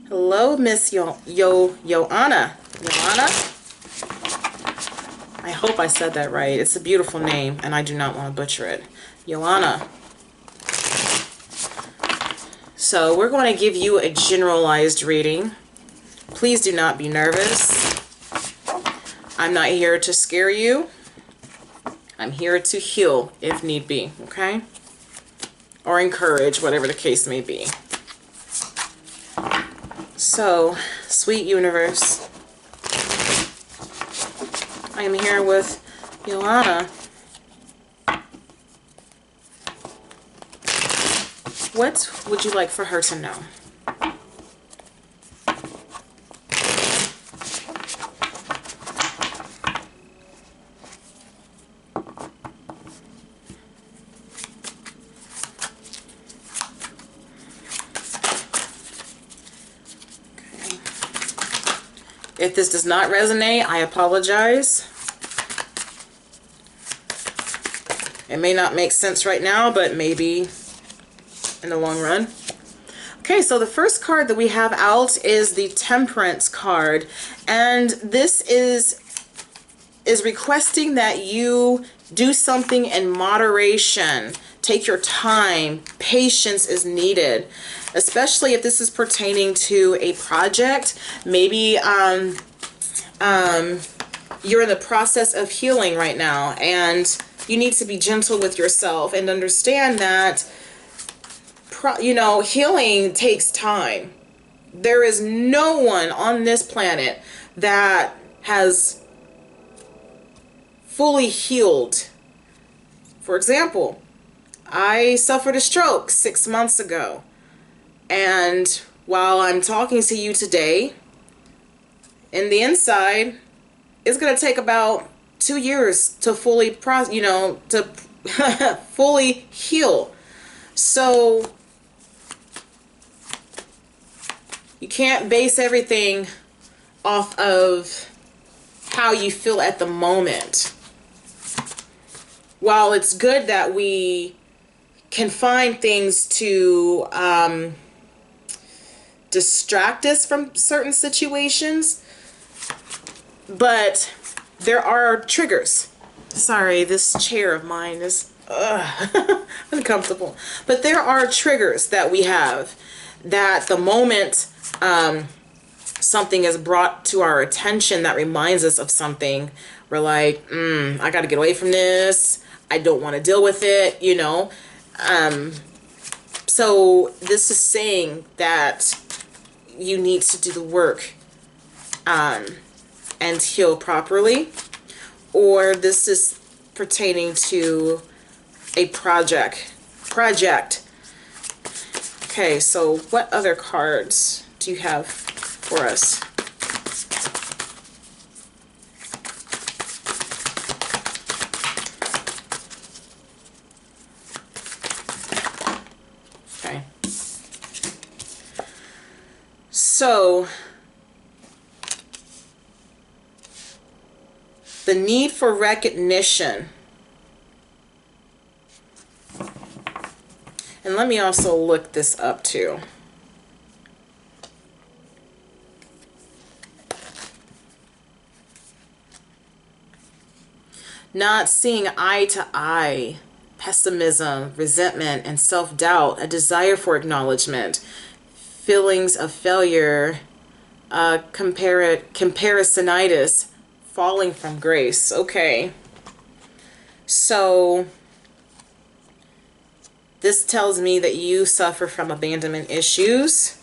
Hello, Miss Yoana. Yoana? I hope I said that right. It's a beautiful name, and I do not want to butcher it. Yoana. So we're going to give you a generalized reading. Please do not be nervous. I'm not here to scare you. I'm here to heal if need be, okay? Or encourage, whatever the case may be. So, sweet universe, I am here with Yoana. What would you like for her to know? If this does not resonate, I apologize. It may not make sense right now, but maybe in the long run. Okay, so the first card that we have out is the Temperance card. And this is requesting that you do something in moderation. Take your time. Patience is needed, especially if this is pertaining to a project. Maybe you're in the process of healing right now, and you need to be gentle with yourself and understand that, healing takes time. There is no one on this planet that has fully healed. For example, I suffered a stroke 6 months ago, and while I'm talking to you today, in the inside, it's going to take about 2 years to fully fully heal. So you can't base everything off of how you feel at the moment. While it's good that we can find things to distract us from certain situations, but there are triggers. Sorry, this chair of mine is uncomfortable. But there are triggers that we have that the moment something is brought to our attention that reminds us of something, we're like, I got to get away from this. I don't want to deal with it, So this is saying that you need to do the work and heal properly, or this is pertaining to a project. Okay, so what other cards do you have for us? Okay. So the need for recognition. And let me also look this up too. Not seeing eye to eye, pessimism, resentment, and self-doubt, a desire for acknowledgement, feelings of failure, comparisonitis, falling from grace. Okay. So this tells me that you suffer from abandonment issues.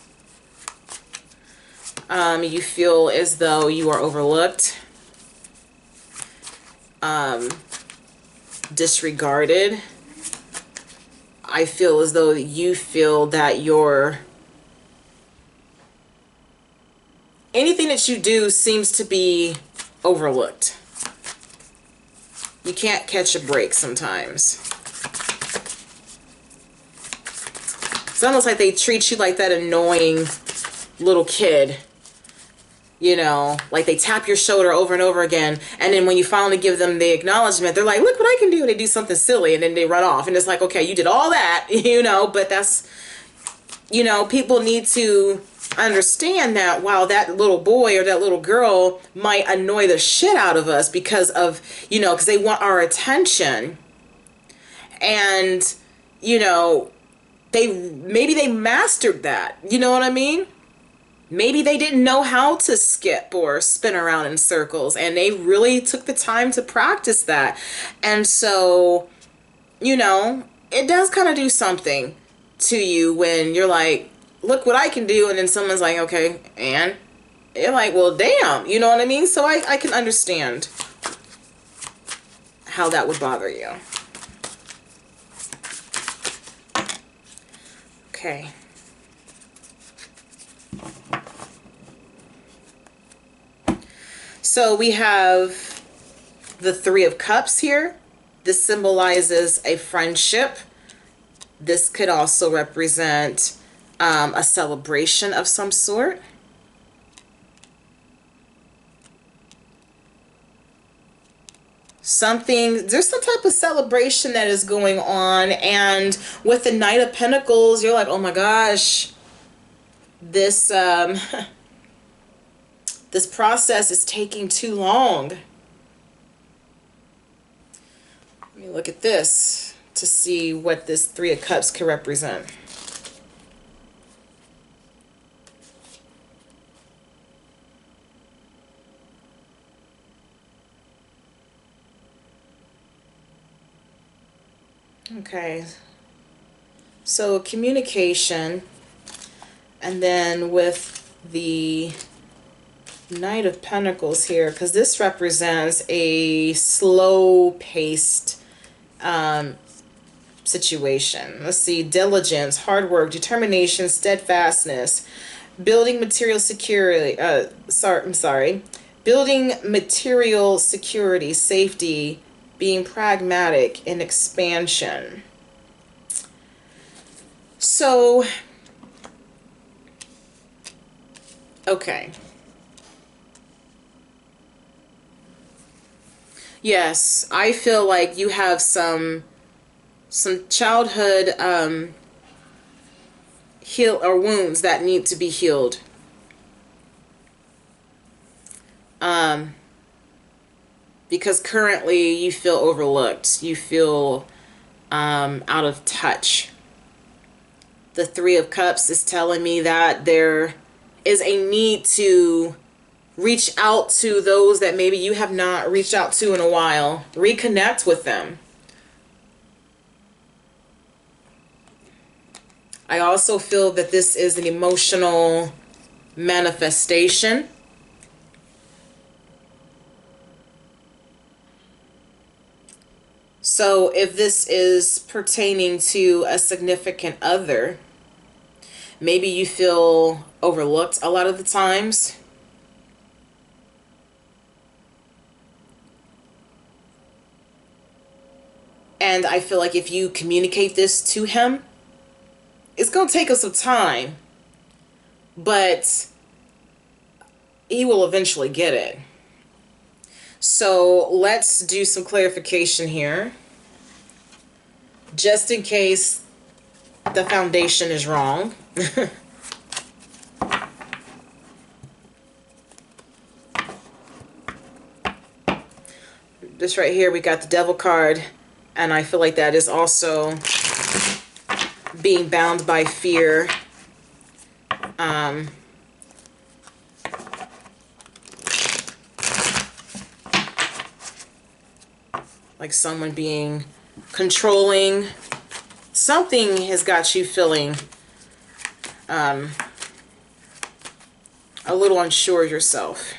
You feel as though you are overlooked, disregarded. I feel as though you feel that anything that you do seems to be overlooked. You can't catch a break sometimes. It's almost like they treat you like that annoying little kid. Like they tap your shoulder over and over again, and then when you finally give them the acknowledgement, they're like, look what I can do. They do something silly, and then they run off, and it's like, okay, you did all that, but that's, you know, people need to understand that while that little boy or that little girl might annoy the shit out of us because of, you know, because they want our attention, and, you know, maybe they mastered that, you know what I mean? Maybe they didn't know how to skip or spin around in circles, and they really took the time to practice that. And so, you know, it does kind of do something to you when you're like, look what I can do, and then someone's like, okay, and you're like, well, damn, you know what I mean? So I can understand how that would bother you. Okay. So we have the Three of Cups here. This symbolizes a friendship. This could also represent a celebration of some sort. There's some type of celebration that is going on, and with the Knight of Pentacles, you're like, oh my gosh, this this process is taking too long. Let me look at this to see what this Three of Cups could represent. Okay, so communication, and then with the Knight of Pentacles here, because this represents a slow-paced situation. Let's see, diligence, hard work, determination, steadfastness, building material security, building material security, safety, being pragmatic, and expansion. So, okay. Yes, I feel like you have some childhood heal or wounds that need to be healed. Because currently you feel overlooked. You feel out of touch. The Three of Cups is telling me that there is a need to reach out to those that maybe you have not reached out to in a while. Reconnect with them. I also feel that this is an emotional manifestation. So if this is pertaining to a significant other, maybe you feel overlooked a lot of the times. And I feel like if you communicate this to him, it's going to take us some time, but he will eventually get it. So let's do some clarification here, just in case the foundation is wrong. This right here, we got the Devil card, and I feel like that is also being bound by fear. Like someone being controlling. Something has got you feeling a little unsure of yourself.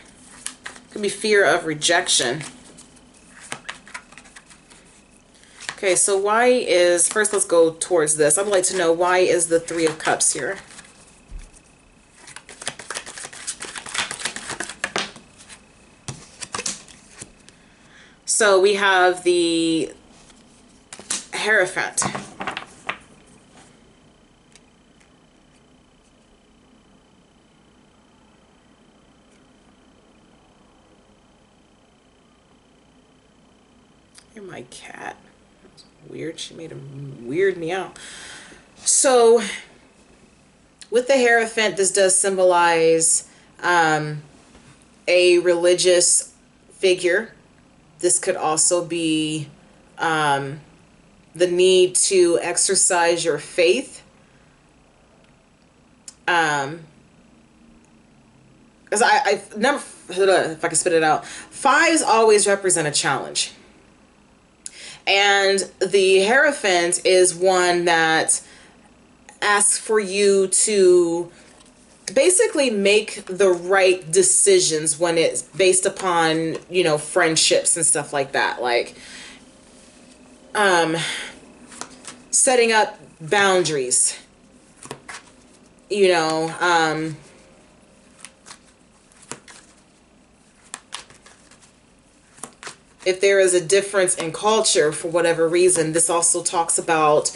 Could be fear of rejection. Okay, so why is, first let's go towards this. I'd like to know, why is the Three of Cups here? So we have the Hierophant. You're my cat. Weird. She made a weird meow. So with the Hierophant, this does symbolize a religious figure. This could also be the need to exercise your faith. Because I've never, if I can spit it out, fives always represent a challenge. And the Hierophant is one that asks for you to basically make the right decisions when it's based upon, you know, friendships and stuff like that. Like, setting up boundaries, you know, if there is a difference in culture for whatever reason. This also talks about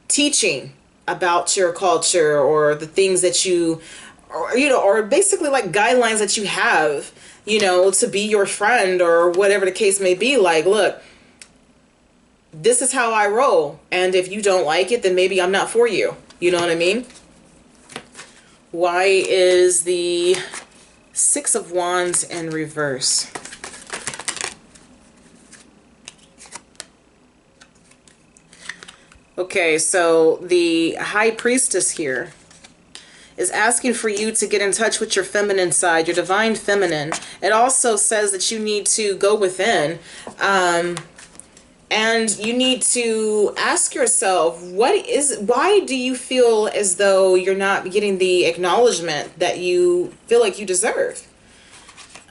teaching about your culture, or the things that you, or, you know, or basically like guidelines that you have, you know, to be your friend or whatever the case may be. Like, look, this is how I roll, and if you don't like it, then maybe I'm not for you. You know what I mean? Why is the Six of Wands in reverse? Okay, so the High Priestess here is asking for you to get in touch with your feminine side, your divine feminine. It also says that you need to go within, and you need to ask yourself, why do you feel as though you're not getting the acknowledgement that you feel like you deserve?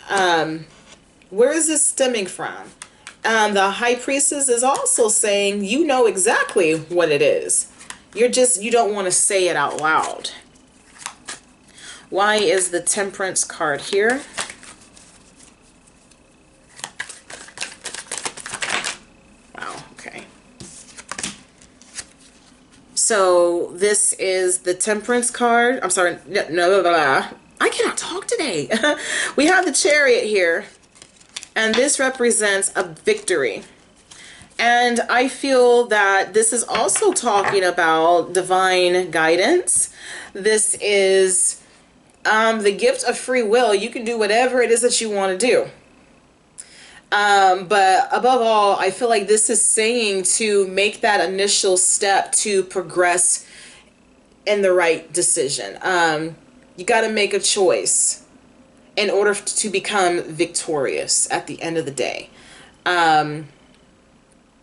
Where is this stemming from? The High Priestess is also saying you know exactly what it is. You don't want to say it out loud. Why is the Temperance card here? Wow, okay. So this is the Temperance card. I'm sorry, no, I cannot talk today. We have the Chariot here. And this represents a victory. And I feel that this is also talking about divine guidance. This is the gift of free will. You can do whatever it is that you want to do. But above all, I feel like this is saying to make that initial step to progress in the right decision. You got to make a choice in order to become victorious at the end of the day. And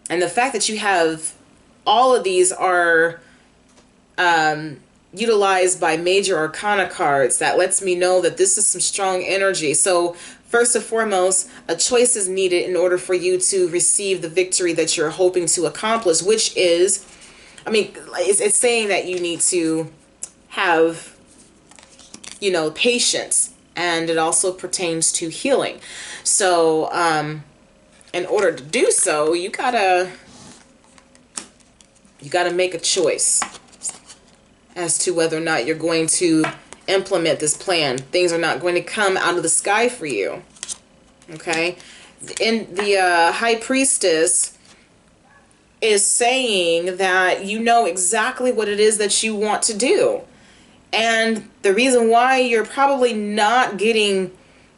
the fact that you have all of these are utilized by major arcana cards, that lets me know that this is some strong energy. So first and foremost, a choice is needed in order for you to receive the victory that you're hoping to accomplish, which is, I mean, it's saying that you need to have, you know, patience. And it also pertains to healing. So in order to do so, you gotta make a choice as to whether or not you're going to implement this plan. Things are not going to come out of the sky for you. Okay? In the High Priestess is saying that you know exactly what it is that you want to do. And the reason why you're probably not getting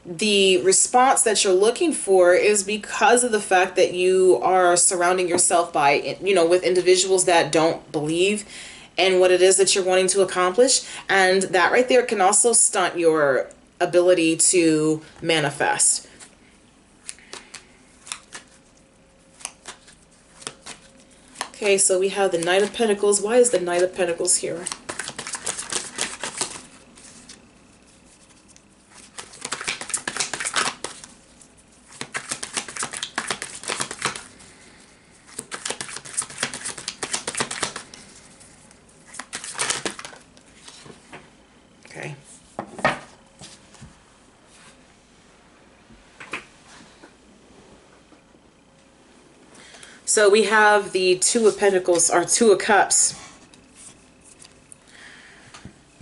the response that you're looking for is because of the fact that you are surrounding yourself by, you know, with individuals that don't believe in what it is that you're wanting to accomplish. And that right there can also stunt your ability to manifest. Okay, so we have the Knight of Pentacles. Why is the Knight of Pentacles here? Okay. So we have the Two of Pentacles, or Two of Cups.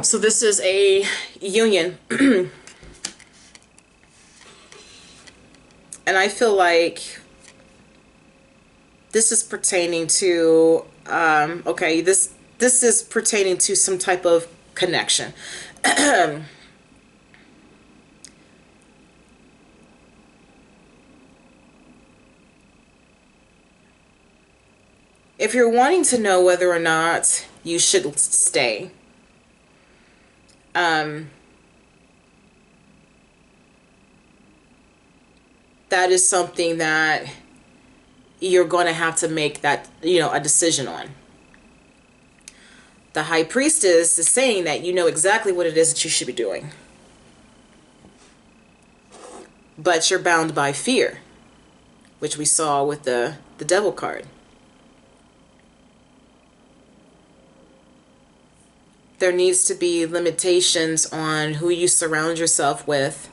So this is a union. And I feel like this is pertaining to, okay, this this is pertaining to some type of connection. If you're wanting to know whether or not you should stay, that is something that you're going to have to make that, a decision on. The High Priestess is saying that you know exactly what it is that you should be doing, but you're bound by fear, which we saw with the Devil card. There needs to be limitations on who you surround yourself with.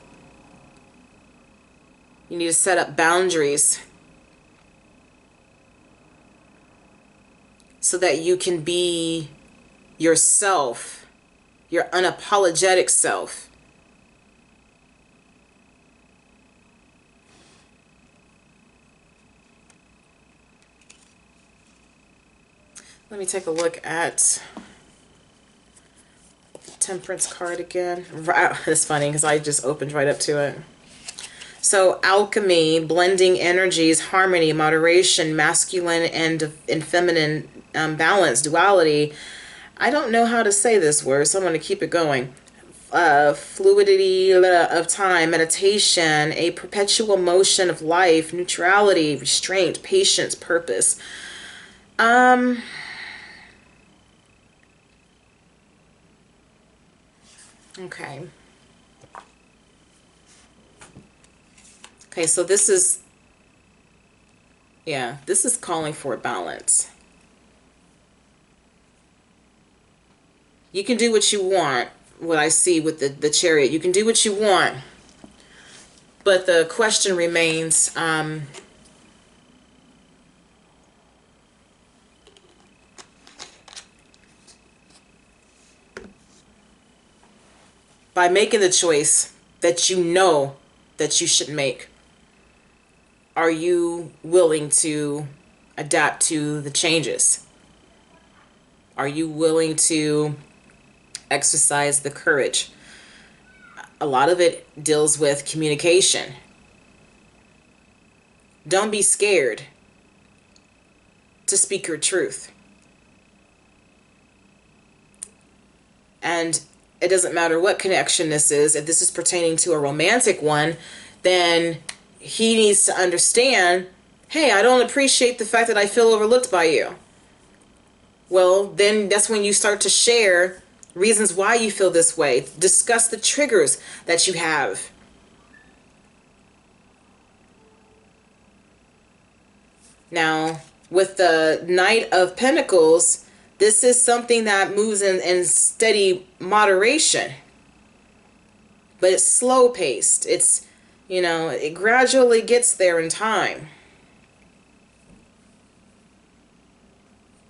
You need to set up boundaries so that you can be yourself, your unapologetic self. Let me take a look at Temperance card again. It's funny because I just opened right up to it. So alchemy, blending energies, harmony, moderation, masculine and feminine balance, duality. I don't know how to say this word, so I'm going to keep it going. Fluidity of time, meditation, a perpetual motion of life, neutrality, restraint, patience, purpose. Okay. Okay, so this is, this is calling for a balance. You can do what you want, what I see with the Chariot. You can do what you want, but the question remains, by making the choice that you know that you should make, are you willing to adapt to the changes? Are you willing to exercise the courage? A lot of it deals with communication. Don't be scared to speak your truth. And it doesn't matter what connection this is. If this is pertaining to a romantic one, then he needs to understand, hey, I don't appreciate the fact that I feel overlooked by you. Well, then that's when you start to share reasons why you feel this way. Discuss the triggers that you have. Now, with the Knight of Pentacles, this is something that moves in steady moderation. But it's slow paced. It's, it gradually gets there in time.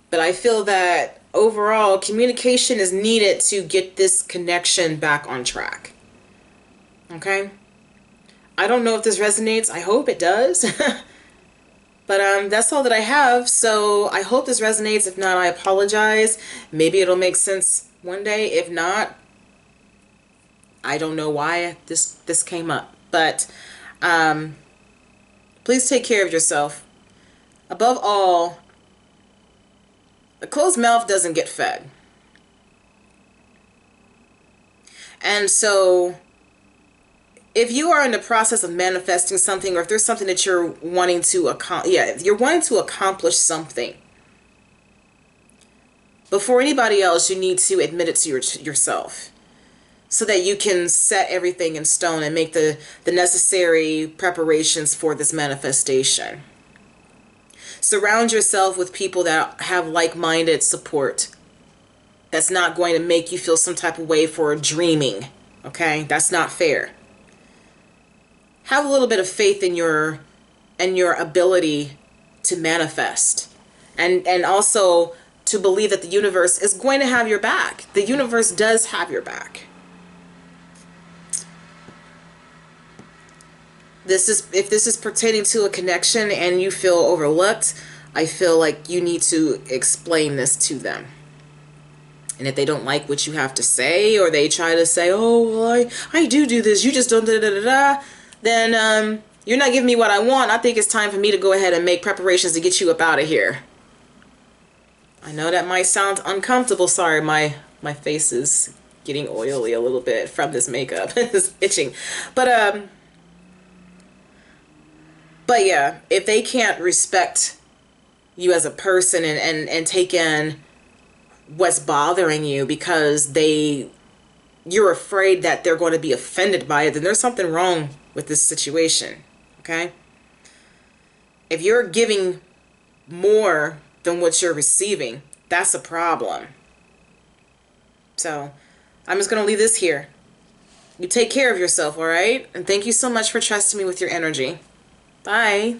But I feel that overall communication is needed to get this connection back on track. Okay? I don't know if this resonates. I hope it does. But that's all that I have. So I hope this resonates. If not, I apologize. Maybe it'll make sense one day. If not, I don't know why this came up. But please take care of yourself. Above all, a closed mouth doesn't get fed. And so if you are in the process of manifesting something, or if there's something that you're wanting to if you're wanting to accomplish something, before anybody else, you need to admit it to yourself, so that you can set everything in stone and make the necessary preparations for this manifestation. Surround yourself with people that have like-minded support. That's not going to make you feel some type of way for dreaming. Okay? That's not fair. Have a little bit of faith in your ability to manifest. And also to believe that the universe is going to have your back. The universe does have your back. If this is pertaining to a connection and you feel overlooked, I feel like you need to explain this to them. And if they don't like what you have to say, or they try to say, oh, well, I do this, you just don't da da da da, then you're not giving me what I want. I think it's time for me to go ahead and make preparations to get you up out of here. I know that might sound uncomfortable. Sorry, my face is getting oily a little bit from this makeup. It's itching. But yeah, if they can't respect you as a person and take in what's bothering you because you're afraid that they're going to be offended by it, then there's something wrong with this situation. Okay? If you're giving more than what you're receiving, that's a problem. So I'm just going to leave this here. You take care of yourself, all right? And thank you so much for trusting me with your energy. Bye.